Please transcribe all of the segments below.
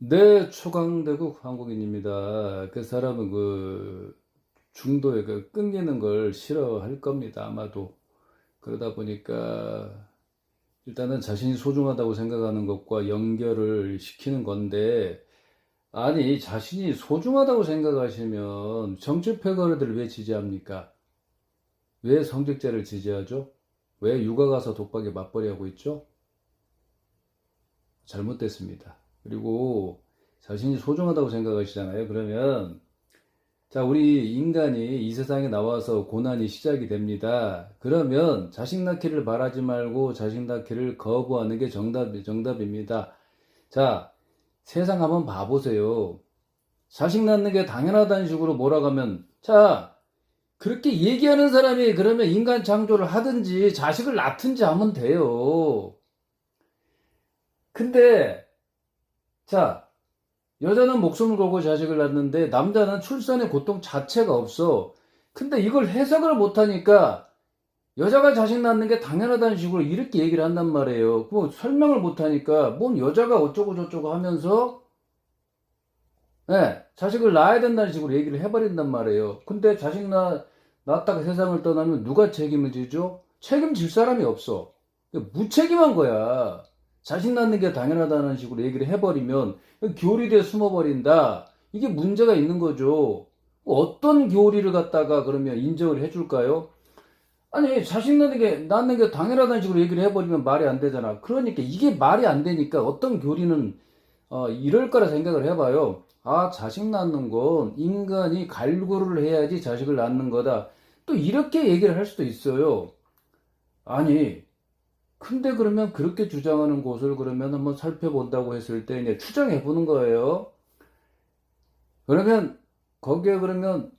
네, 초강대국 한국인입니다. 그 사람은 중도에 끊기는 걸 싫어할 겁니다. 아마도. 그러다 보니까 일단은 자신이 소중하다고 생각하는 것과 연결을 시키는 건데, 아니, 자신이 소중하다고 생각하시면 정치 패거리들 왜 지지합니까? 왜 성직자를 지지하죠? 왜 육아 가서 독박에 맞벌이 하고 있죠? 잘못됐습니다. 그리고 자신이 소중하다고 생각하시잖아요. 그러면 자, 우리 인간이 이 세상에 나와서 고난이 시작이 됩니다. 그러면 자식 낳기를 바라지 말고 자식 낳기를 거부하는 게 정답입니다. 자, 세상 한번 봐보세요. 자식 낳는 게 당연하다는 식으로 몰아가면, 자, 그렇게 얘기하는 사람이 그러면 인간 창조를 하든지 자식을 낳든지 하면 돼요. 근데, 자, 여자는 목숨을 걸고 자식을 낳는데 남자는 출산의 고통 자체가 없어. 근데 이걸 해석을 못하니까 여자가 자식 낳는 게 당연하다는 식으로 이렇게 얘기를 한단 말이에요. 뭐 설명을 못하니까 뭔 여자가 어쩌고 저쩌고 하면서 자식을 낳아야 된다는 식으로 얘기를 해버린단 말이에요. 근데 낳았다가 세상을 떠나면 누가 책임을 지죠? 책임질 사람이 없어. 무책임한 거야. 자식 낳는 게 당연하다는 식으로 얘기를 해버리면 교리대에 숨어버린다. 이게 문제가 있는 거죠. 어떤 교리를 갖다가 그러면 인정을 해줄까요? 아니, 자식 낳는 게 당연하다는 식으로 얘기를 해버리면 말이 안 되잖아. 그러니까 이게 말이 안 되니까 어떤 교리는 이럴 거라 생각을 해봐요. 아, 자식 낳는 건 인간이 갈구를 해야지 자식을 낳는 거다. 또 이렇게 얘기를 할 수도 있어요. 아니, 근데 그러면 그렇게 주장하는 곳을 그러면 한번 살펴본다고 했을 때 이제 추정해 보는 거예요. 그러면 거기에 그러면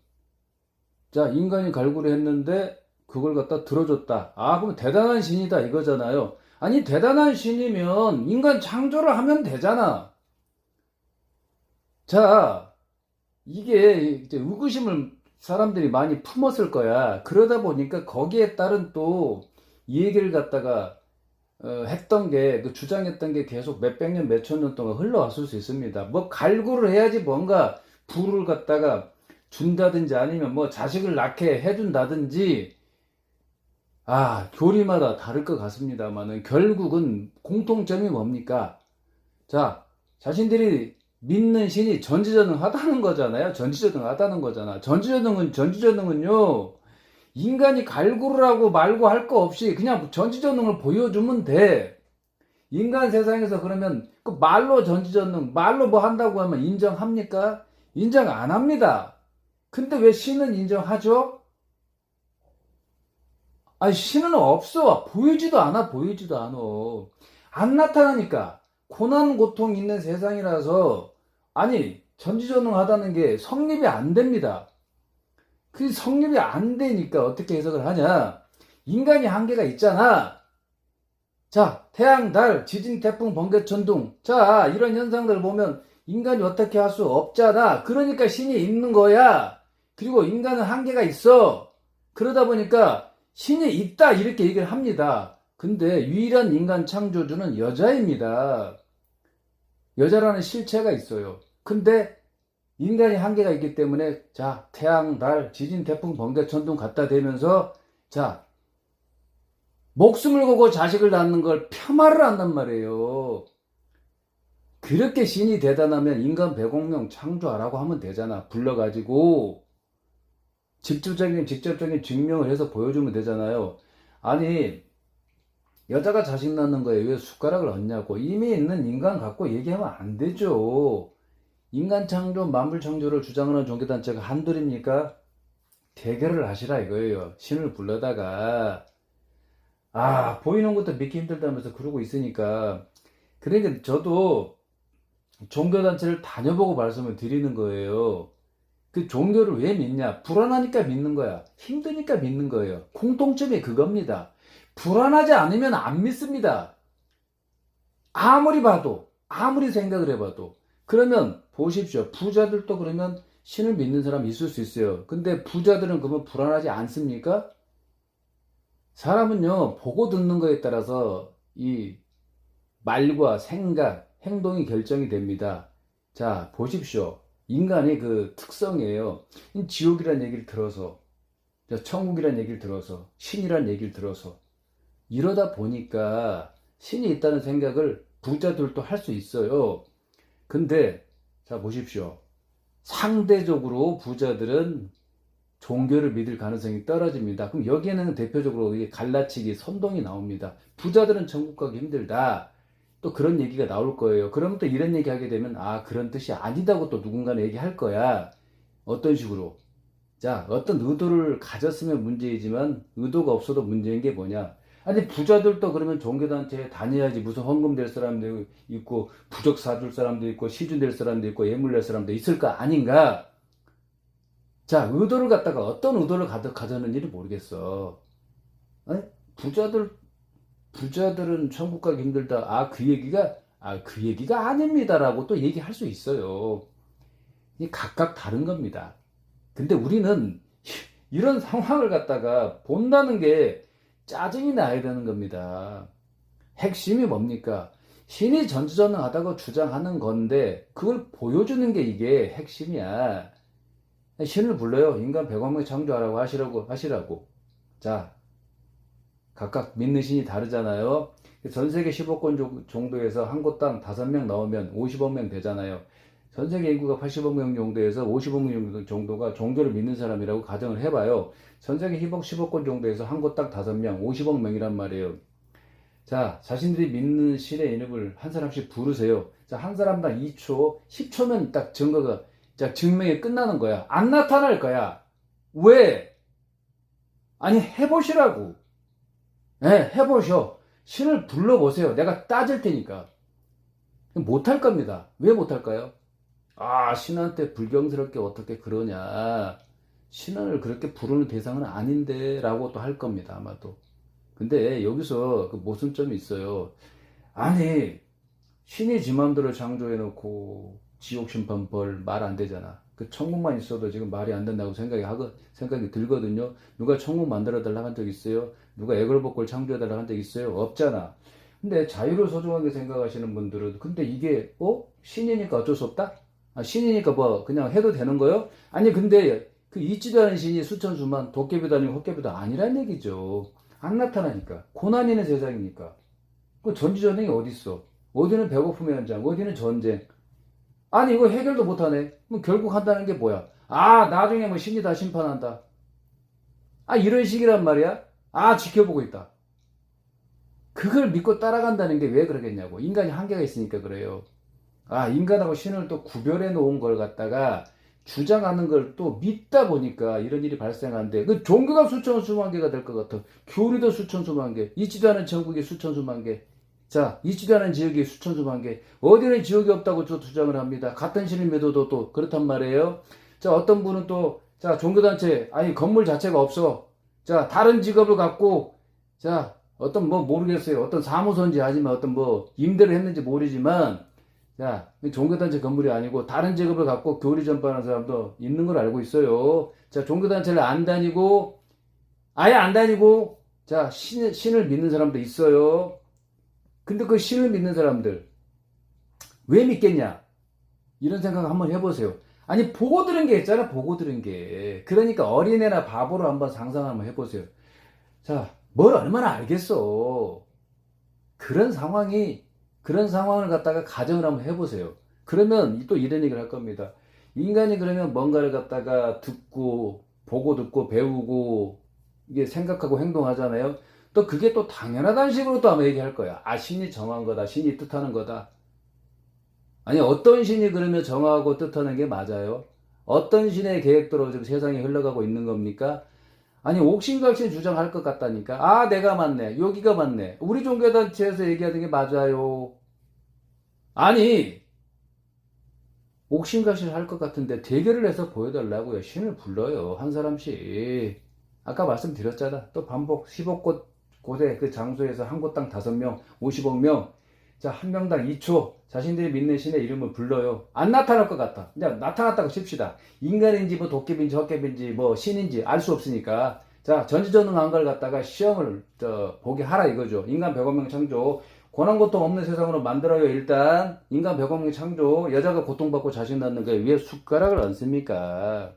자, 인간이 갈구를 했는데 그걸 갖다 들어줬다. 아, 그럼 대단한 신이다 이거잖아요. 아니, 대단한 신이면 인간 창조를 하면 되잖아. 자, 이게 이제 의구심을 사람들이 많이 품었을 거야. 그러다 보니까 거기에 따른 또 이 얘기를 갖다가 했던 게, 그 주장했던 게 계속 몇백 년, 몇천 년 동안 흘러왔을 수 있습니다. 뭐 갈구를 해야지 뭔가 부를 갖다가 준다든지 아니면 뭐 자식을 낳게 해준다든지, 아, 교리마다 다를 것 같습니다만은 결국은 공통점이 뭡니까? 자, 자신들이 믿는 신이 전지전능하다는 거잖아요. 전지전능하다는 거잖아. 전지전능은요, 인간이 갈구를 하고 말고 할 거 없이 그냥 전지전능을 보여주면 돼. 인간 세상에서 그러면 그 말로 전지전능, 말로 뭐 한다고 하면 인정합니까? 인정 안 합니다. 근데 왜 신은 인정하죠? 아니, 신은 없어. 보이지도 않아, 보이지도 않아. 안 나타나니까. 고난, 고통 있는 세상이라서, 아니, 전지전능하다는 게 성립이 안 됩니다. 그 성립이 안 되니까 어떻게 해석을 하냐? 인간이 한계가 있잖아. 자, 태양, 달, 지진, 태풍, 번개, 천둥. 자, 이런 현상들을 보면 인간이 어떻게 할 수 없잖아. 그러니까 신이 있는 거야. 그리고 인간은 한계가 있어. 그러다 보니까 신이 있다 이렇게 얘기를 합니다. 근데 유일한 인간 창조주는 여자입니다. 여자라는 실체가 있어요. 근데 인간이 한계가 있기 때문에 자, 태양, 달, 지진, 태풍, 번개, 천둥 갖다 대면서 자, 목숨을 걸고 자식을 낳는 걸 폄하를 한단 말이에요. 그렇게 신이 대단하면 인간 100억 명 창조하라고 하면 되잖아. 불러가지고 직접적인 증명을 해서 보여주면 되잖아요. 아니, 여자가 자식 낳는 거에 왜 숟가락을 얹냐고. 이미 있는 인간 갖고 얘기하면 안 되죠. 인간 창조, 만물 창조를 주장하는 종교단체가 한둘입니까? 대결을 하시라 이거예요. 신을 불러다가. 아, 보이는 것도 믿기 힘들다면서 그러고 있으니까. 그러니까 저도 종교단체를 다녀보고 말씀을 드리는 거예요. 그 종교를 왜 믿냐? 불안하니까 믿는 거야. 힘드니까 믿는 거예요. 공통점이 그겁니다. 불안하지 않으면 안 믿습니다. 아무리 봐도, 아무리 생각을 해봐도. 그러면 보십시오. 부자들도 그러면 신을 믿는 사람이 있을 수 있어요. 근데 부자들은 그러면 불안하지 않습니까? 사람은요, 보고 듣는 거에 따라서 이 말과 생각, 행동이 결정이 됩니다. 자, 보십시오. 인간의 그 특성이에요. 지옥이란 얘기를 들어서, 천국이란 얘기를 들어서, 신이란 얘기를 들어서, 이러다 보니까 신이 있다는 생각을 부자들도 할 수 있어요. 근데, 자, 보십시오. 상대적으로 부자들은 종교를 믿을 가능성이 떨어집니다. 그럼 여기에는 대표적으로 이게 갈라치기, 선동이 나옵니다. 부자들은 천국 가기 힘들다. 또 그런 얘기가 나올 거예요. 그러면 또 이런 얘기 하게 되면, 아, 그런 뜻이 아니다고 또 누군가는 얘기할 거야. 어떤 식으로? 자, 어떤 의도를 가졌으면 문제이지만 의도가 없어도 문제인 게 뭐냐? 아니, 부자들도 그러면 종교단체에 다녀야지. 무슨 헌금 될 사람도 있고, 부적 사줄 사람도 있고, 시주 낼 사람도 있고, 예물 낼 사람도 있을까? 아닌가? 자, 의도를 갖다가 어떤 의도를 가졌는지는 모르겠어. 아니, 부자들은 천국 가기 힘들다. 그 얘기가 아닙니다라고 또 얘기할 수 있어요. 이 각각 다른 겁니다. 근데 우리는 이런 상황을 갖다가 본다는 게 짜증이 나야 되는 겁니다. 핵심이 뭡니까? 신이 전지전능하다고 주장하는 건데 그걸 보여주는 게 이게 핵심이야. 신을 불러요. 인간 100억 명 창조하라고 하시라고. 자, 각각 믿는 신이 다르잖아요. 전 세계 10억권 정도에서 한 곳당 5명 나오면 50억 명 되잖아요. 전 세계 인구가 80억 명 정도에서 50억 명 정도가 종교를 믿는 사람이라고 가정을 해봐요. 전 세계 10억권 정도에서 한 곳당 5명, 50억 명이란 말이에요. 자, 자신들이 믿는 신의 이름을 한 사람씩 부르세요. 자, 한 사람당 2초, 10초면 딱 증명이 끝나는 거야. 안 나타날 거야. 왜? 아니, 해보시라고. 네, 해보셔. 신을 불러보세요. 내가 따질 테니까. 못할 겁니다. 왜 못할까요? 아, 신한테 불경스럽게 어떻게 그러냐. 신을 그렇게 부르는 대상은 아닌데 라고 또 할 겁니다. 아마도. 근데 여기서 그 모순점이 있어요. 아니, 신이 지 맘대로 창조해놓고 지옥 심판 벌 말 안 되잖아. 그 천국만 있어도 지금 말이 안 된다고 생각이 들거든요. 누가 천국 만들어 달라고 한 적 있어요? 누가 애걸복걸 창조해 달라고 한 적 있어요? 없잖아. 근데 자유를 소중하게 생각하시는 분들은 근데 이게 신이니까 어쩔 수 없다? 아, 신이니까 뭐 그냥 해도 되는 거요? 아니 근데 그 있지도 않은 신이 수천 수만 도깨비도 아니고 헛개비도 아니란 얘기죠. 안 나타나니까 고난 있는 세상이니까. 그 전지전능이 어디 있어? 어디는 배고픔의 현장, 어디는 전쟁. 아니 이거 해결도 못하네. 그럼 결국 한다는 게 뭐야? 아 나중에 뭐 신이 다 심판한다. 아 이런 식이란 말이야? 아 지켜보고 있다. 그걸 믿고 따라간다는 게 왜 그러겠냐고. 인간이 한계가 있으니까 그래요. 아 인간하고 신을 또 구별해 놓은 걸 갖다가 주장하는 걸 또 믿다 보니까 이런 일이 발생하는데 그 종교가 수천 수만 개가 될 것 같아. 교리도 수천 수만 개, 있지도 않은 천국이 수천 수만 개. 자, 있지도 않은 지역이 수천 수만 개. 어디는 지역이 없다고 또 주장을 합니다. 같은 신을 믿어도 또 그렇단 말이에요. 자, 어떤 분은 또, 자, 종교단체, 아니, 건물 자체가 없어. 자, 다른 직업을 갖고, 자, 어떤 뭐 모르겠어요. 어떤 사무소인지 아니면 어떤 뭐 임대를 했는지 모르지만, 자, 종교단체 건물이 아니고 다른 직업을 갖고 교리 전파하는 사람도 있는 걸 알고 있어요. 자, 종교단체를 안 다니고, 아예 안 다니고, 자, 신을 믿는 사람도 있어요. 근데 그 신을 믿는 사람들 왜 믿겠냐? 이런 생각 한번 해보세요. 아니 보고 들은 게 있잖아. 보고 들은 게. 그러니까 어린애나 바보로 한번 상상 한번 해보세요. 자, 뭘 얼마나 알겠어. 그런 상황을 갖다가 가정을 한번 해보세요. 그러면 또 이런 얘기를 할 겁니다. 인간이 그러면 뭔가를 갖다가 보고 듣고 배우고 이게 생각하고 행동하잖아요. 또 그게 또 당연하다는 식으로 또 아마 얘기할 거야. 아, 신이 정한 거다. 신이 뜻하는 거다. 아니, 어떤 신이 그러면 정하고 뜻하는 게 맞아요? 어떤 신의 계획대로 지금 세상이 흘러가고 있는 겁니까? 아니, 옥신각신 주장할 것 같다니까. 아, 내가 맞네. 여기가 맞네. 우리 종교단체에서 얘기하는 게 맞아요. 아니, 옥신각신 할 것 같은데 대결을 해서 보여달라고요. 신을 불러요. 한 사람씩. 아까 말씀드렸잖아. 또 반복 15곳의 그 장소에서 한 곳당 5명, 50억 명. 자, 한 명당 2초 자신들이 믿는 신의 이름을 불러요. 안 나타날 것 같아. 그냥 나타났다고 칩시다. 인간인지 뭐 도깨비인지 헛개비인지 뭐 신인지 알 수 없으니까. 자, 전지전능한 걸 갖다가 시험을 보게 하라 이거죠. 인간 100억 명 창조 고난 고통 없는 세상으로 만들어요. 일단 인간 백업의 창조, 여자가 고통받고 자식 낳는 거에 왜 숟가락을 얹습니까?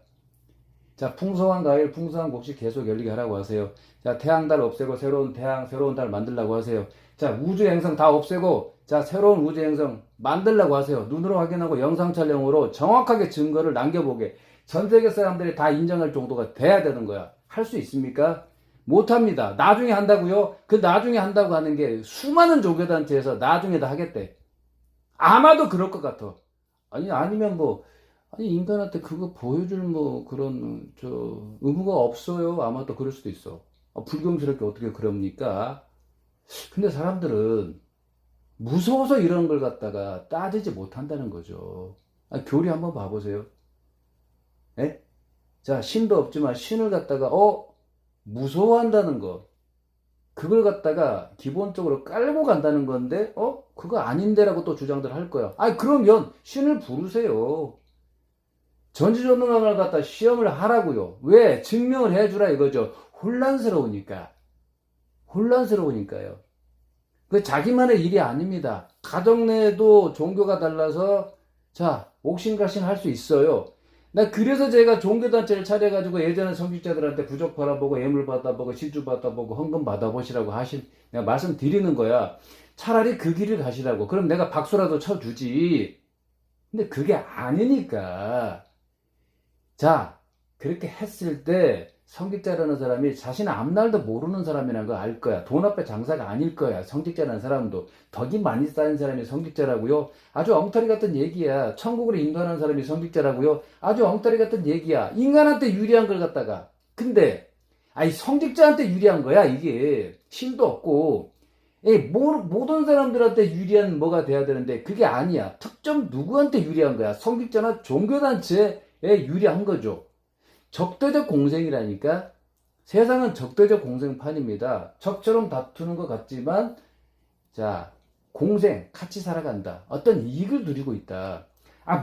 자, 풍성한 가을, 풍성한 곡식 계속 열리게 하라고 하세요. 자, 태양달 없애고 새로운 태양, 새로운 달 만들라고 하세요. 자, 우주 행성 다 없애고 자, 새로운 우주 행성 만들라고 하세요. 눈으로 확인하고 영상 촬영으로 정확하게 증거를 남겨보게. 전 세계 사람들이 다 인정할 정도가 돼야 되는 거야. 할 수 있습니까? 못합니다. 나중에 한다고요? 그 나중에 한다고 하는 게 수많은 종교단체에서 나중에 다 하겠대. 아마도 그럴 것 같아. 아니면 뭐, 인간한테 그거 보여줄 뭐 그런 의무가 없어요. 아마도 그럴 수도 있어. 불경스럽게 어떻게 그럽니까? 근데 사람들은 무서워서 이런 걸 갖다가 따지지 못한다는 거죠. 교리 한번 봐보세요. 에? 자, 신도 없지만 신을 갖다가 무서워한다는 거. 그걸 갖다가 기본적으로 깔고 간다는 건데 그거 아닌데라고 또 주장들 할 거야. 그러면 신을 부르세요. 전지전능함을 갖다 시험을 하라고요. 왜? 증명을 해주라 이거죠. 혼란스러우니까요. 그 자기만의 일이 아닙니다. 가정 내에도 종교가 달라서 자, 옥신각신 할 수 있어요. 그래서 제가 종교단체를 차려가지고 예전에 성직자들한테 부적 받아보고 예물 받아보고 시주 받아보고 헌금 받아보시라고 내가 말씀드리는 거야. 차라리 그 길을 가시라고. 그럼 내가 박수라도 쳐주지. 근데 그게 아니니까. 자, 그렇게 했을 때 성직자라는 사람이 자신의 앞날도 모르는 사람이라는 거 알 거야. 돈 앞에 장사가 아닐 거야. 성직자라는 사람도. 덕이 많이 쌓인 사람이 성직자라고요. 아주 엉터리 같은 얘기야. 천국으로 인도하는 사람이 성직자라고요. 아주 엉터리 같은 얘기야. 인간한테 유리한 걸 갖다가. 근데 성직자한테 유리한 거야. 이게 신도 없고 모든 사람들한테 유리한 뭐가 돼야 되는데 그게 아니야. 특정 누구한테 유리한 거야. 성직자나 종교단체에 유리한 거죠. 적대적 공생이라니까. 세상은 적대적 공생판입니다. 적처럼 다투는 것 같지만 자, 공생, 같이 살아간다. 어떤 이익을 누리고 있다.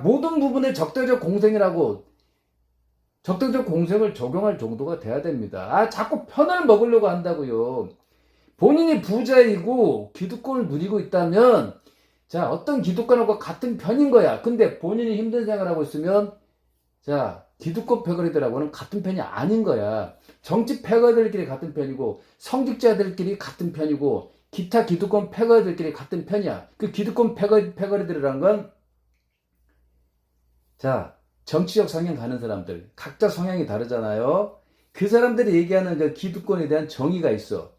모든 부분에 적대적 공생이라고 적대적 공생을 적용할 정도가 돼야 됩니다. 자꾸 편을 먹으려고 한다고요. 본인이 부자이고 기득권을 누리고 있다면 자, 어떤 기득권하고 같은 편인 거야. 근데 본인이 힘든 생활하고 있으면 자, 기득권 패거리들하고는 같은 편이 아닌 거야. 정치 패거리들끼리 같은 편이고 성직자들끼리 같은 편이고 기타 기득권 패거리들끼리 같은 편이야. 그 기득권 패거리들이란 건 자, 정치적 성향 가는 사람들 각자 성향이 다르잖아요. 그 사람들이 얘기하는 그 기득권에 대한 정의가 있어.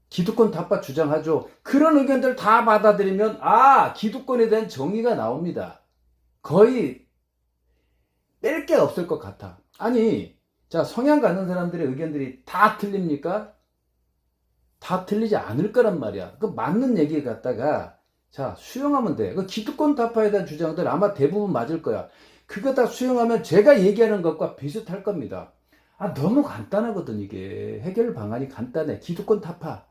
기득권 타파 주장하죠. 그런 의견들 다 받아들이면 기득권에 대한 정의가 나옵니다. 거의 뺄 게 없을 것 같아. 자, 성향 가는 사람들의 의견들이 다 틀립니까? 다 틀리지 않을 거란 말이야. 그 맞는 얘기 갖다가 자, 수용하면 돼. 그 기득권 타파에 대한 주장들 아마 대부분 맞을 거야. 그거 다 수용하면 제가 얘기하는 것과 비슷할 겁니다. 너무 간단하거든, 이게. 해결 방안이 간단해. 기득권 타파.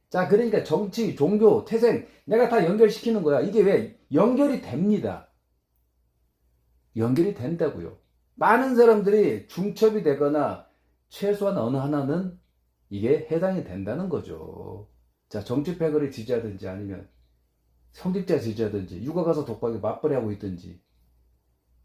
자, 그러니까 정치, 종교, 태생, 내가 다 연결시키는 거야. 이게 왜? 연결이 됩니다. 연결이 된다고요. 많은 사람들이 중첩이 되거나 최소한 어느 하나는 이게 해당이 된다는 거죠. 자, 정치 패거리 지지하든지 아니면 성직자 지지하든지 육아 가서 독박에 맞벌이 하고 있든지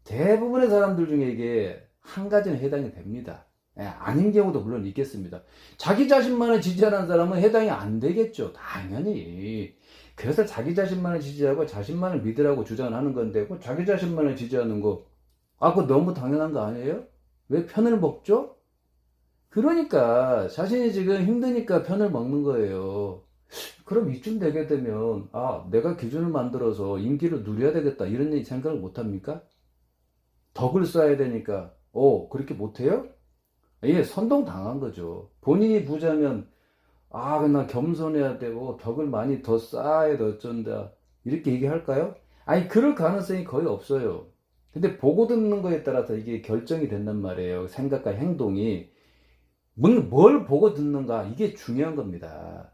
대부분의 사람들 중에 이게 한 가지는 해당이 됩니다. 아닌 경우도 물론 있겠습니다. 자기 자신만을 지지하는 사람은 해당이 안 되겠죠. 당연히. 그래서 자기 자신만을 지지하고 자신만을 믿으라고 주장을 하는 건데 자기 자신만을 지지하는 거 그거 너무 당연한 거 아니에요? 왜 편을 먹죠? 그러니까 자신이 지금 힘드니까 편을 먹는 거예요. 그럼 이쯤 되게 되면 내가 기준을 만들어서 인기를 누려야 되겠다 이런 생각을 못 합니까? 덕을 쌓아야 되니까 그렇게 못해요? 이게 선동 당한 거죠. 본인이 부자면 나 겸손해야 되고 덕을 많이 더 쌓아야 돼 어쩐다 이렇게 얘기할까요? 그럴 가능성이 거의 없어요. 근데 보고 듣는 거에 따라서 이게 결정이 된단 말이에요. 생각과 행동이. 뭘 보고 듣는가 이게 중요한 겁니다.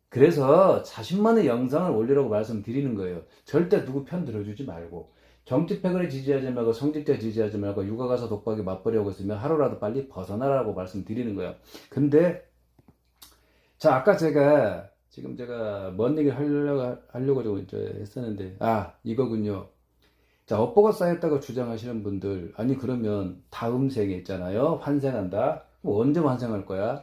그래서 자신만의 영상을 올리라고 말씀드리는 거예요. 절대 누구 편 들어주지 말고 정치 패거리 지지하지 말고 성직자 지지하지 말고 육아 가서 독박에 맞벌이 하고 있으면 하루라도 빨리 벗어나라고 말씀드리는 거예요. 근데 자, 아까 제가 지금 제가 뭔 얘기를 하려고 좀 이제 했었는데, 이거군요. 자, 업보가 쌓였다고 주장하시는 분들, 아니, 그러면 다음 생에 있잖아요. 환생한다. 그럼 언제 환생할 거야?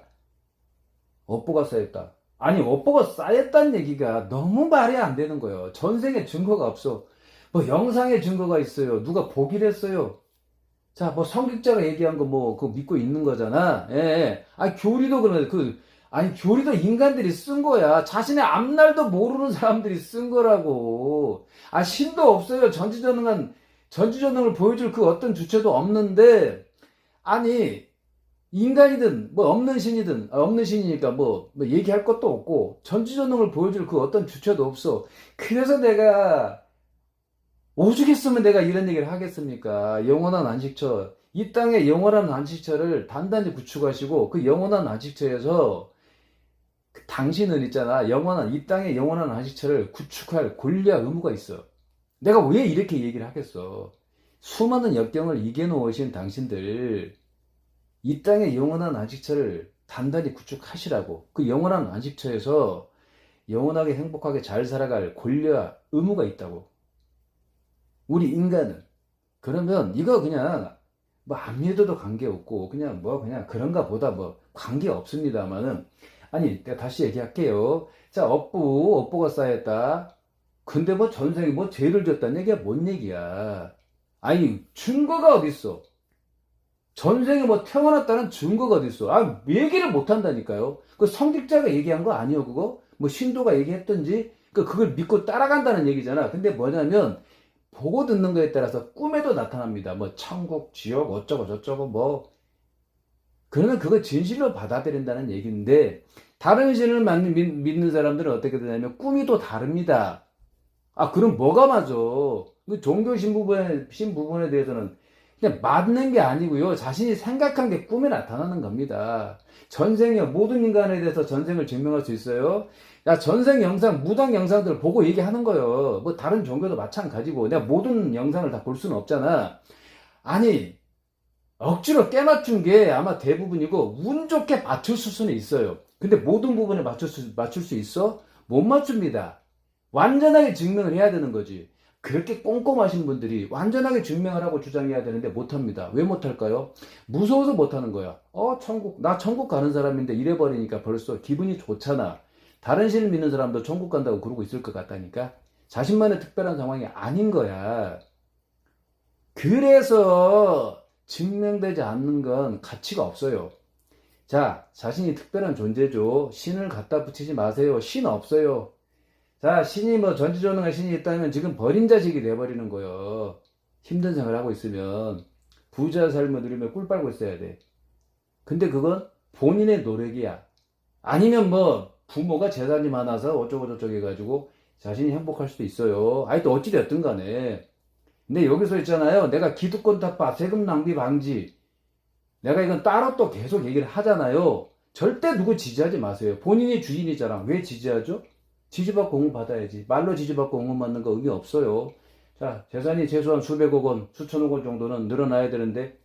업보가 쌓였다. 아니, 업보가 쌓였다는 얘기가 너무 말이 안 되는 거예요. 전생에 증거가 없어. 뭐, 영상에 증거가 있어요. 누가 보기를 했어요. 자, 뭐 성직자가 얘기한 거 뭐 그거 믿고 있는 거잖아. 예. 예. 아니 교리도 그러면 아니 교리도 인간들이 쓴 거야. 자신의 앞날도 모르는 사람들이 쓴 거라고. 신도 없어요. 전지전능을 보여줄 그 어떤 주체도 없는데 아니 인간이든 뭐 없는 신이든 없는 신이니까 뭐 얘기할 것도 없고 전지전능을 보여줄 그 어떤 주체도 없어. 그래서 내가 오죽했으면 내가 이런 얘기를 하겠습니까? 영원한 안식처. 이 땅의 영원한 안식처를 단단히 구축하시고 그 영원한 안식처에서 당신은 있잖아. 이 땅의 영원한 안식처를 구축할 권리와 의무가 있어. 내가 왜 이렇게 얘기를 하겠어? 수많은 역경을 이겨놓으신 당신들, 이 땅의 영원한 안식처를 단단히 구축하시라고. 그 영원한 안식처에서 영원하게 행복하게 잘 살아갈 권리와 의무가 있다고. 우리 인간은. 그러면 이거 그냥 뭐 안 믿어도 관계없고 그냥 그런가 보다 뭐 관계없습니다만은 아니 내가 다시 얘기할게요. 자, 업보가 쌓였다. 근데 뭐 전생에 뭐 죄를 졌다는 얘기야 뭔 얘기야. 아니 증거가 어딨어. 전생에 뭐 태어났다는 증거가 어딨어. 얘기를 못 한다니까요. 그 성직자가 얘기한 거 아니요 그거? 뭐 신도가 얘기했던지 그걸 믿고 따라간다는 얘기잖아. 근데 뭐냐면 보고 듣는 거에 따라서 꿈에도 나타납니다. 뭐 천국, 지옥, 어쩌고 저쩌고 뭐 그러면 그거 진실로 받아들인다는 얘기인데 다른 신을 믿는 사람들은 어떻게 되냐면 꿈이 또 다릅니다. 그럼 뭐가 맞아? 그 종교 신부분에 대해서는 그냥 맞는 게 아니고요. 자신이 생각한 게 꿈에 나타나는 겁니다. 전생에 모든 인간에 대해서 전생을 증명할 수 있어요. 야, 전생 영상, 무당 영상들 보고 얘기하는 거예요. 뭐 다른 종교도 마찬가지고 내가 모든 영상을 다 볼 수는 없잖아. 아니 억지로 깨맞춘 게 아마 대부분이고 운 좋게 맞출 수는 있어요. 근데 모든 부분에 맞출 수 있어? 못 맞춥니다. 완전하게 증명을 해야 되는 거지. 그렇게 꼼꼼하신 분들이 완전하게 증명을 하고 주장해야 되는데 못합니다. 왜 못할까요? 무서워서 못하는 거야. 나 천국 가는 사람인데 이래버리니까 벌써 기분이 좋잖아. 다른 신을 믿는 사람도 천국 간다고 그러고 있을 것 같다니까. 자신만의 특별한 상황이 아닌 거야. 그래서 증명되지 않는 건 가치가 없어요. 자, 자신이 특별한 존재죠. 신을 갖다 붙이지 마세요. 신 없어요. 자, 신이 뭐 전지전능한 신이 있다면 지금 버린 자식이 돼버리는 거예요. 힘든 생활을 하고 있으면 부자 삶을 누리며 꿀 빨고 있어야 돼. 근데 그건 본인의 노력이야. 아니면 뭐 부모가 재산이 많아서 어쩌고 저쩌고 해가지고 자신이 행복할 수도 있어요. 또 어찌됐든 간에. 근데 여기서 있잖아요. 내가 기득권 타파, 세금 낭비 방지. 내가 이건 따로 또 계속 얘기를 하잖아요. 절대 누구 지지하지 마세요. 본인이 주인이잖아. 왜 지지하죠? 지지받고 응원 받아야지. 말로 지지받고 응원 받는 거 의미 없어요. 자, 재산이 최소한 수백억 원, 수천억 원 정도는 늘어나야 되는데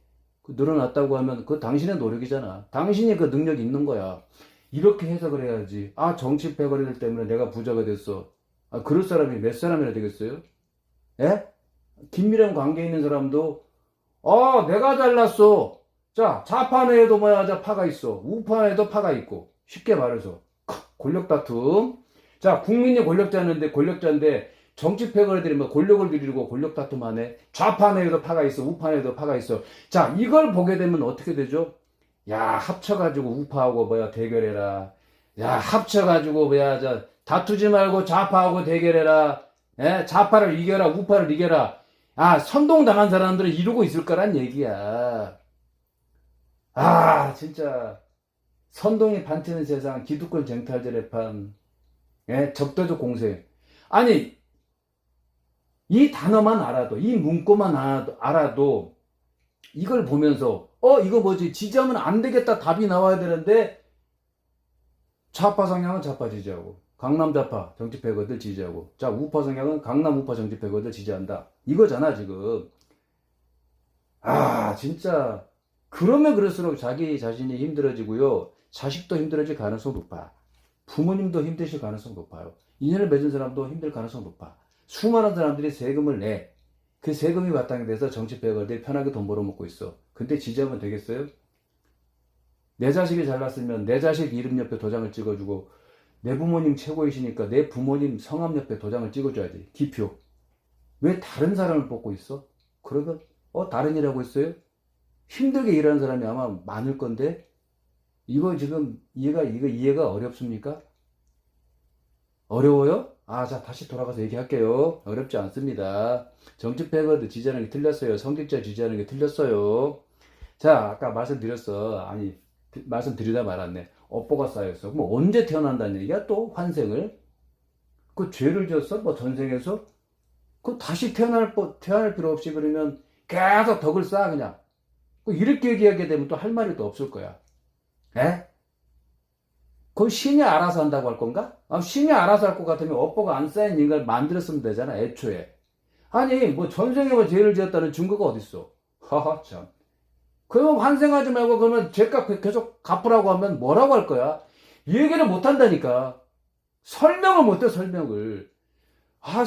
늘어났다고 하면 그거 당신의 노력이잖아. 당신이 그 능력이 있는 거야. 이렇게 해석을 해야지. 정치 패거리들 때문에 내가 부자가 됐어. 그럴 사람이 몇 사람이나 되겠어요? 예? 긴밀한 관계에 있는 사람도 내가 잘났어. 자, 좌판에도 파가 있어. 우판에도 파가 있고. 쉽게 말해서 권력 다툼. 자, 국민이 권력자인데 정치 패거리들이 뭐 권력을 누리고 권력 다툼하네. 좌판에도 파가 있어. 우판에도 파가 있어. 자, 이걸 보게 되면 어떻게 되죠? 야, 합쳐가지고 우파하고 대결해라. 야, 합쳐가지고 다투지 말고 좌파하고 대결해라. 예? 좌파를 이겨라. 우파를 이겨라. 선동당한 사람들은 이러고 있을 거란 얘기야. 진짜 선동이 판치는 세상, 기득권 쟁탈전의 판, 적대적 공세. 아니 이 단어만 알아도, 이 문구만 알아도 이걸 보면서 이거 뭐지, 지지하면 안 되겠다 답이 나와야 되는데 좌파 성향은 좌파 지지하고, 강남 좌파 정치 패거들 지지하고, 자, 우파 성향은 강남 우파 정치 패거들 지지한다, 이거잖아 지금. 진짜 그러면 그럴수록 자기 자신이 힘들어지고요, 자식도 힘들어질 가능성이 높아. 부모님도 힘드실 가능성 높아요. 인연을 맺은 사람도 힘들 가능성 높아. 수많은 사람들이 세금을 내. 그 세금이 바탕이 돼서 정치배우들 편하게 돈 벌어먹고 있어. 근데 지지하면 되겠어요? 내 자식이 잘났으면 내 자식 이름 옆에 도장을 찍어주고, 내 부모님 최고이시니까 내 부모님 성함 옆에 도장을 찍어줘야지. 기표. 왜 다른 사람을 뽑고 있어? 그러면 다른 일 하고 있어요? 힘들게 일하는 사람이 아마 많을 건데, 이거 지금 이해가 어렵습니까? 어려워요? 자, 다시 돌아가서 얘기할게요. 어렵지 않습니다. 정치 패거드 지지하는 게 틀렸어요. 성직자 지지하는 게 틀렸어요. 자, 아까 말씀드리다 말았네. 업보가 쌓였어. 그럼 언제 태어난다는 얘기야? 또 환생을? 그 죄를 지었어? 뭐 전생에서? 그 다시 태어날 필요 없이 그러면 계속 덕을 쌓아, 그냥. 이렇게 얘기하게 되면 또 할 말이 또 없을 거야. 에? 그럼 신이 알아서 한다고 할 건가? 신이 알아서 할 것 같으면 업보가 안 쌓인 인간을 만들었으면 되잖아, 애초에. 아니, 뭐 전생에 뭐 죄를 지었다는 증거가 어딨어? 하하, 참. 그러면 환생하지 말고 그러면 죄값 계속 갚으라고 하면 뭐라고 할 거야? 얘기를 못 한다니까. 설명을 못 해, 설명을.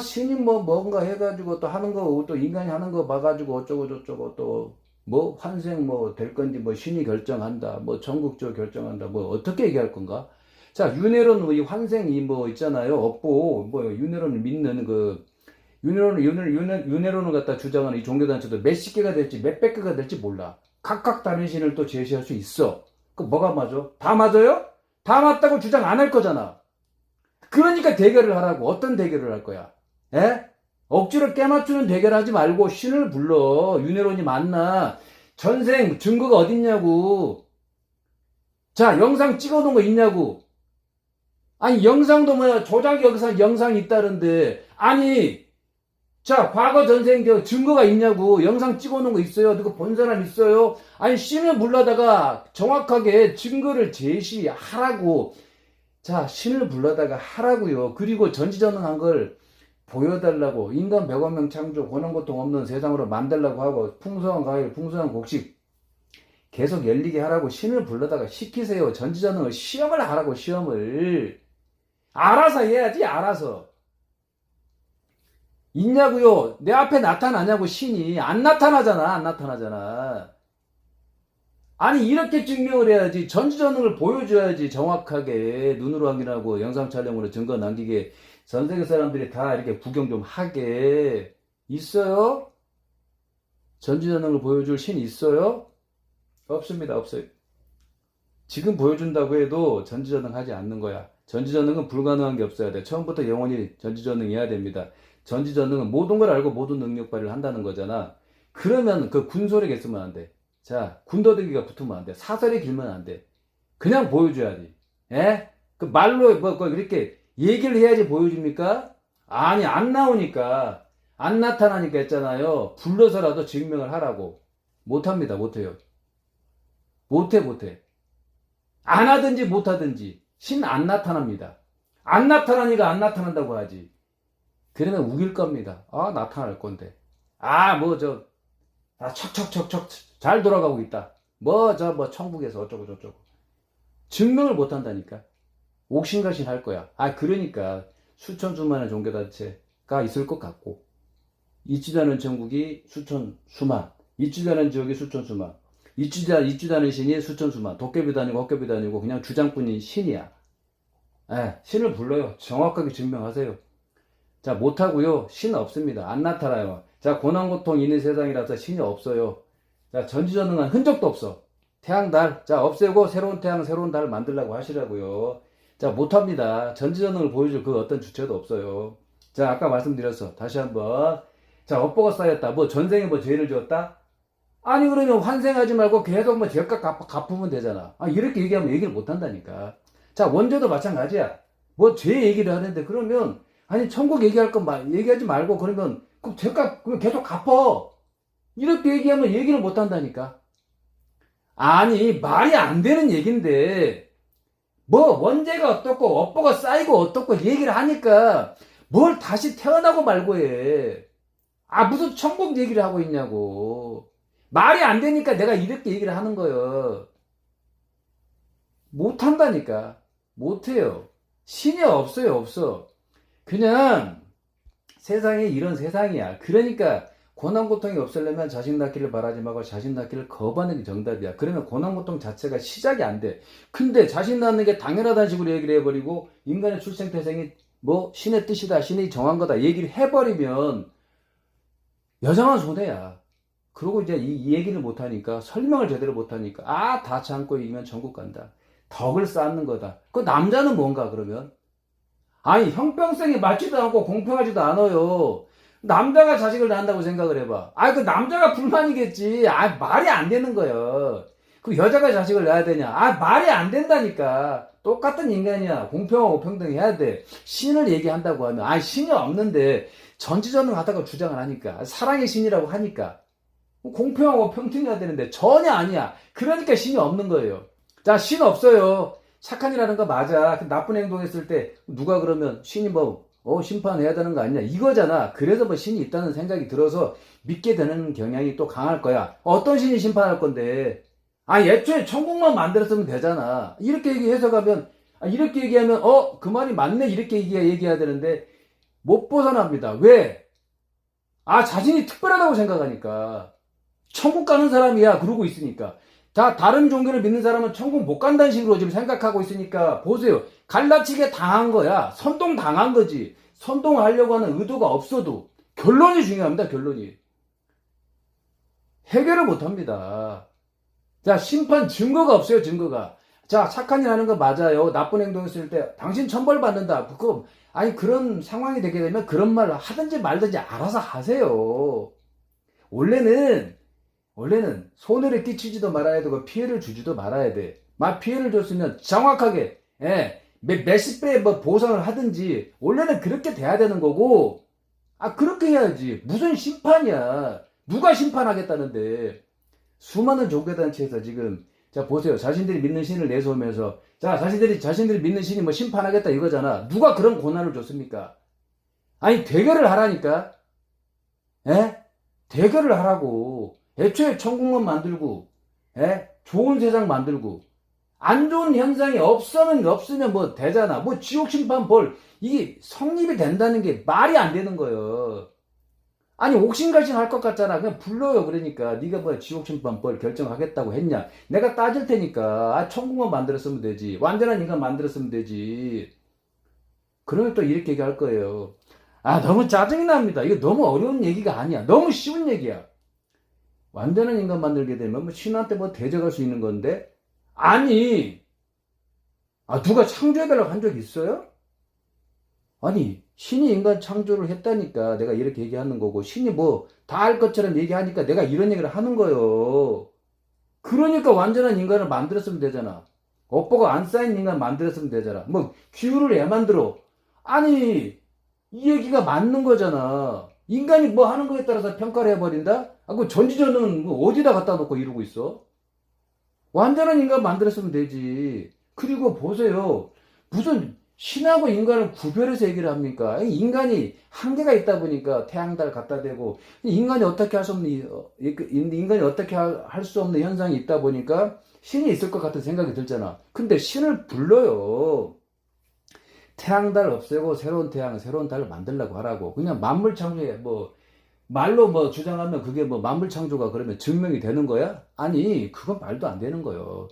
신이 뭐 뭔가 해가지고 또 하는 거, 또 인간이 하는 거 봐가지고 어쩌고 저쩌고 또 뭐 환생 뭐 될 건지 뭐 신이 결정한다, 뭐 전국적으로 결정한다, 뭐 어떻게 얘기할 건가? 자, 윤회론 이 환생이 뭐 있잖아요. 업보 뭐 윤회론을 믿는 그 윤회론을 갖다 주장하는 이 종교단체도 몇십 개가 될지 몇백 개가 될지 몰라. 각각 다른 신을 또 제시할 수 있어. 그 뭐가 맞아? 다 맞아요? 다 맞다고 주장 안 할 거잖아. 그러니까 대결을 하라고. 어떤 대결을 할 거야? 에? 억지로 깨맞추는 대결하지 말고 신을 불러. 윤회론이 맞나? 전생 증거가 어딨냐고. 자, 영상 찍어놓은 거 있냐고. 아니, 영상도 뭐야, 조작 영상이 있다는데. 아니, 자, 과거 전생 증거가 있냐고. 영상 찍어놓은 거 있어요? 누가 본 사람 있어요? 아니, 신을 불러다가 정확하게 증거를 제시하라고. 자, 신을 불러다가 하라고요. 그리고 전지전능한 걸 보여달라고. 인간 100억 명 창조, 고난고통 없는 세상으로 만들라고 하고, 풍성한 과일, 풍성한 곡식 계속 열리게 하라고 신을 불러다가 시키세요. 전지전능을 시험을 하라고, 시험을. 알아서 해야지, 알아서. 있냐고요? 내 앞에 나타나냐고, 신이. 안 나타나잖아, 안 나타나잖아. 아니, 이렇게 증명을 해야지. 전지전능을 보여줘야지. 정확하게 눈으로 확인하고 영상 촬영으로 증거 남기게. 전 세계 사람들이 다 이렇게 구경 좀 하게. 있어요? 전지전능을 보여줄 신 있어요? 없습니다. 없어요. 지금 보여준다고 해도 전지전능 하지 않는 거야. 전지전능은 불가능한 게 없어야 돼. 처음부터 영원히 전지전능해야 됩니다. 전지전능은 모든 걸 알고 모든 능력 발휘를 한다는 거잖아. 그러면 그 군소리가 있으면 안 돼. 자, 군더더기가 붙으면 안 돼. 사설이 길면 안 돼. 그냥 보여줘야지. 예? 그 말로 이렇게 얘기를 해야지 보여줍니까? 아니, 안 나오니까, 안 나타나니까 했잖아요. 불러서라도 증명을 하라고. 못합니다. 못해요. 못해. 안 하든지 못하든지 신 안 나타납니다. 안 나타나니까 안 나타난다고 하지. 그러면 우길 겁니다. 나타날 건데. 척척척척 잘 돌아가고 있다. 뭐 천국에서 어쩌고 저쩌고. 증명을 못 한다니까. 옥신각신 할 거야. 그러니까 수천 수만의 종교단체가 있을 것 같고, 있지도 전국이 수천 수만, 있지도 않은 지역이 수천 수만, 있지도 않은 신이 수천 수만, 도깨비도 아니고 헛개비도 아니고 그냥 주장뿐인 신이야. 신을 불러요. 정확하게 증명하세요. 자, 못하고요. 신 없습니다. 안 나타나요. 자, 고난고통 있는 세상이라서 신이 없어요. 자, 전지전능한 흔적도 없어. 태양, 달, 자, 없애고 새로운 태양, 새로운 달을 만들라고 하시라고요. 자, 못합니다. 전지전능을 보여줄 그 어떤 주체도 없어요. 자, 아까 말씀드렸어. 다시 한번. 자, 업보가 쌓였다. 뭐 전생에 뭐 죄를 지었다? 아니, 그러면 환생하지 말고 계속 뭐 죄값 갚으면 되잖아. 이렇게 얘기하면 얘기를 못 한다니까. 자, 원죄도 마찬가지야. 뭐 죄 얘기를 하는데 그러면, 아니, 천국 얘기할 건 얘기하지 말고 그러면 그 죄값 계속 갚어. 이렇게 얘기하면 얘기를 못 한다니까. 아니, 말이 안 되는 얘긴데, 뭐, 원죄가 어떻고, 업보가 쌓이고 어떻고 얘기를 하니까, 뭘 다시 태어나고 말고 해. 무슨 천국 얘기를 하고 있냐고. 말이 안 되니까 내가 이렇게 얘기를 하는 거예요. 못 한다니까. 못 해요. 신이 없어요, 없어. 그냥 세상이 이런 세상이야. 그러니까 고난 고통이 없으려면 자식 낳기를 바라지 말고 자식 낳기를 거부하는 게 정답이야. 그러면 고난 고통 자체가 시작이 안 돼. 근데 자식 낳는 게 당연하다는 식으로 얘기를 해버리고 인간의 출생 태생이 뭐 신의 뜻이다, 신이 정한 거다 얘기를 해버리면 여자만 손해야. 그러고 이제 이 얘기를 못하니까 설명을 제대로 못하니까 다 참고 이기면 천국 간다. 덕을 쌓는 거다. 그 남자는 뭔가 그러면? 아니 형평성이 맞지도 않고 공평하지도 않아요. 남자가 자식을 낳는다고 생각을 해봐. 그 남자가 불만이겠지. 말이 안 되는 거예요. 그 여자가 자식을 낳아야 되냐? 말이 안 된다니까. 똑같은 인간이야. 공평하고 평등해야 돼. 신을 얘기한다고 하면 신이 없는데 전지전능하다고 주장을 하니까 사랑의 신이라고 하니까 공평하고 평등해야 되는데 전혀 아니야. 그러니까 신이 없는 거예요. 자, 신 없어요. 착한 일 하는 거 맞아. 나쁜 행동했을 때 누가 그러면 신이 심판해야 되는 거 아니냐 이거잖아. 그래서 신이 있다는 생각이 들어서 믿게 되는 경향이 또 강할 거야. 어떤 신이 심판할 건데? 애초에 천국만 만들었으면 되잖아. 이렇게 얘기해서 가면 이렇게 얘기하면 그 말이 맞네 이렇게 얘기해야 되는데 못 벗어납니다. 왜? 자신이 특별하다고 생각하니까. 천국 가는 사람이야 그러고 있으니까. 다른 종교를 믿는 사람은 천국 못 간다는 식으로 지금 생각하고 있으니까 보세요. 갈라치게 당한 거야. 선동 당한 거지. 선동하려고 하는 의도가 없어도 결론이 중요합니다. 결론이. 해결을 못 합니다. 자, 심판 증거가 없어요. 증거가. 자, 착한 일 하는 거 맞아요. 나쁜 행동했을 때 당신 천벌 받는다. 그런 상황이 되게 되면 그런 말 하든지 말든지 알아서 하세요. 원래는 손해를 끼치지도 말아야 되고 피해를 주지도 말아야 돼. 피해를 줬으면 정확하게 몇십 배 보상을 하든지 원래는 그렇게 돼야 되는 거고 그렇게 해야지. 무슨 심판이야. 누가 심판하겠다는데. 수많은 종교단체에서 지금 자 보세요. 자신들이 믿는 신을 내세우면서 자신들이 믿는 신이 심판하겠다 이거잖아. 누가 그런 고난을 줬습니까? 대결을 하라니까. 대결을 하라고. 애초에 천국만 만들고 좋은 세상 만들고 안 좋은 현상이 없으면 되잖아. 지옥 심판 이게 성립이 된다는 게 말이 안 되는 거예요. 옥신각신 할 것 같잖아. 그냥 불러요. 그러니까 네가 지옥 심판 결정하겠다고 했냐? 내가 따질 테니까 천국만 만들었으면 되지. 완전한 인간 만들었으면 되지. 그러면 또 이렇게 얘기할 거예요. 너무 짜증이 납니다. 이거 너무 어려운 얘기가 아니야. 너무 쉬운 얘기야. 완전한 인간 만들게 되면 신한테 대적할 수 있는 건데 누가 창조해달라고 한 적 있어요? 신이 인간 창조를 했다니까 내가 이렇게 얘기하는 거고 신이 다 할 것처럼 얘기하니까 내가 이런 얘기를 하는 거예요. 그러니까 완전한 인간을 만들었으면 되잖아. 업보가 안 쌓인 인간 만들었으면 되잖아. 기후를 애 만들어. 이 얘기가 맞는 거잖아. 인간이 하는 거에 따라서 평가를 해버린다? 그 전지전은 어디다 갖다 놓고 이러고 있어? 완전한 인간 만들었으면 되지. 그리고 보세요. 무슨 신하고 인간을 구별해서 얘기를 합니까? 인간이 한계가 있다 보니까 태양달 갖다 대고 인간이 어떻게 할 수 없는 현상이 있다 보니까 신이 있을 것 같은 생각이 들잖아. 근데 신을 불러요. 태양달 없애고 새로운 태양, 새로운 달을 만들려고 하라고. 그냥 만물 창조에 말로 주장하면 그게 만물 창조가 그러면 증명이 되는 거야? 그건 말도 안 되는 거예요.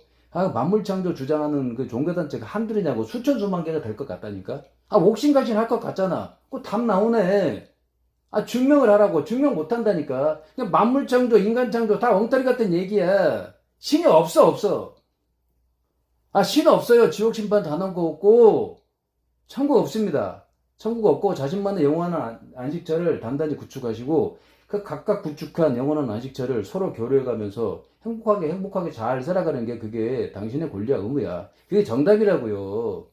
만물 창조 주장하는 그 종교단체가 한둘이냐고 수천 수만 개가 될 것 같다니까? 옥신각신 할 것 같잖아. 답 나오네. 증명을 하라고. 증명 못 한다니까. 그냥 만물 창조, 인간 창조 다 엉터리 같은 얘기야. 신이 없어. 신 없어요. 지옥 심판 단한 거 없고, 천국 없습니다. 천국 없고 자신만의 영원한 안식처를 단단히 구축하시고 그 각각 구축한 영원한 안식처를 서로 교류해가면서 행복하게 잘 살아가는 게 그게 당신의 권리와 의무야. 그게 정답이라고요.